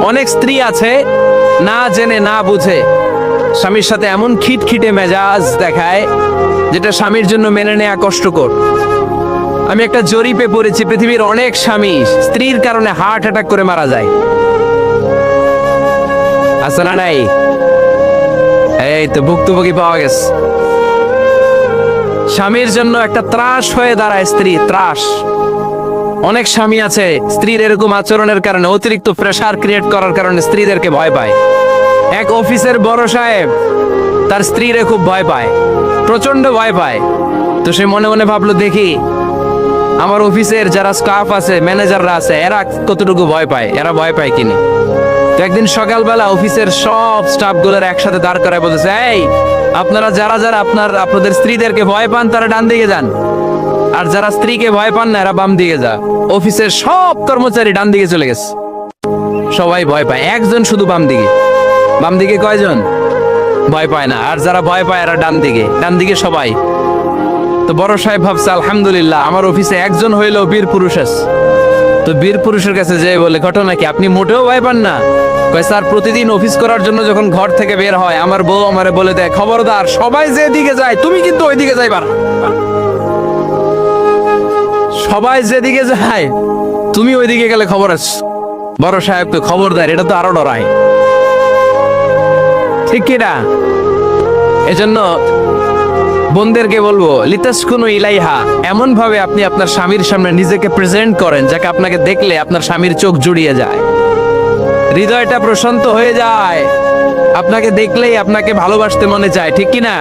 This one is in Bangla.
অনেক স্ত্রী আছে না জেনে না বুঝে স্বামীর সাথে এমন খিটখিটে মেজাজ দেখায় যেটা স্বামীর জন্য মেনে নেওয়া কষ্টকর। আমি একটা জরিপে পড়েছি, পৃথিবীর অনেক স্বামী স্ত্রীর কারণে হার্ট অ্যাটাক করে মারা যায়। আছে না নাই? এই তো ভুক্তভোগী পাওয়া গেছে। স্বামীর জন্য একটা ত্রাস হয়ে দাঁড়ায় স্ত্রী, ত্রাস। অনেক স্বামী আছে স্ত্রীর এরকম আচরণের কারণে, অতিরিক্ত প্রেসার ক্রিয়েট করার কারণে স্ত্রীদেরকে ভয় পায়। এক অফিসের বড় সাহেব তার স্ত্রীরে খুব ভয় পায়, প্রচন্ড ভয় পায়। তো সে মনে মনে ভাবলো, দেখি আমার অফিসের যারা স্টাফ আছে, ম্যানেজাররা আছে, এরা কতটুকু ভয় পায়, এরা ভয় পায় কিনা। তো একদিন সকালবেলা অফিসের সব স্টাফ গুলোর একসাথে দাঁড় করায় বলতেছে, এই আপনারা যারা যারা আপনাদের স্ত্রীদেরকে ভয় পান তারা ডান দিকে যান, আর যারা স্ত্রীকে ভয় পান না এরা বাম দিকে যা। অফিসের সব কর্মচারী ডান দিকে চলে গেছে, সবাই ভয় পায়, একজন শুধু বাম দিকে। বাম দিকে কয়জন ভয় পায় না, আর যারা ভয় পায় এরা ডান দিকে, ডান দিকে সবাই। তো বড় সাহেব ভাবছে, আলহামদুলিল্লাহ আমার অফিসে একজন হইলেও বীর পুরুষ আছে। তো বীর পুরুষের কাছে যেয়ে বলে, ঘটনা কি, আপনি মোটেও ভয় পান না? কয়, স্যার প্রতিদিন অফিস করার জন্য যখন ঘর থেকে বের হয় আমার বউ আমারে বলে দেয়, খবরদার সবাই যে দিকে যায় তুমি কিন্তু ওই দিকে যাইবা না। সবাই যেদিকে যায় তুমি ওইদিকে গেলে খবর আছে। বড় সাহেবকে খবরদার, এটা তো আরো ডরায়, ঠিক কিনা? এজন্য বোনদেরকে বলবো, লিতাসকুনু ইলাইহা, এমন ভাবে আপনি আপনার স্বামীর সামনে নিজেকে প্রেজেন্ট করেন যাকে আপনাকে দেখলে আপনার স্বামীর চোখ জুড়িয়ে যায়, হৃদয়টা প্রশান্ত হয়ে যায়, আপনাকে দেখলেই আপনাকে ভালোবাসতে মনে চায়, ঠিক কিনা?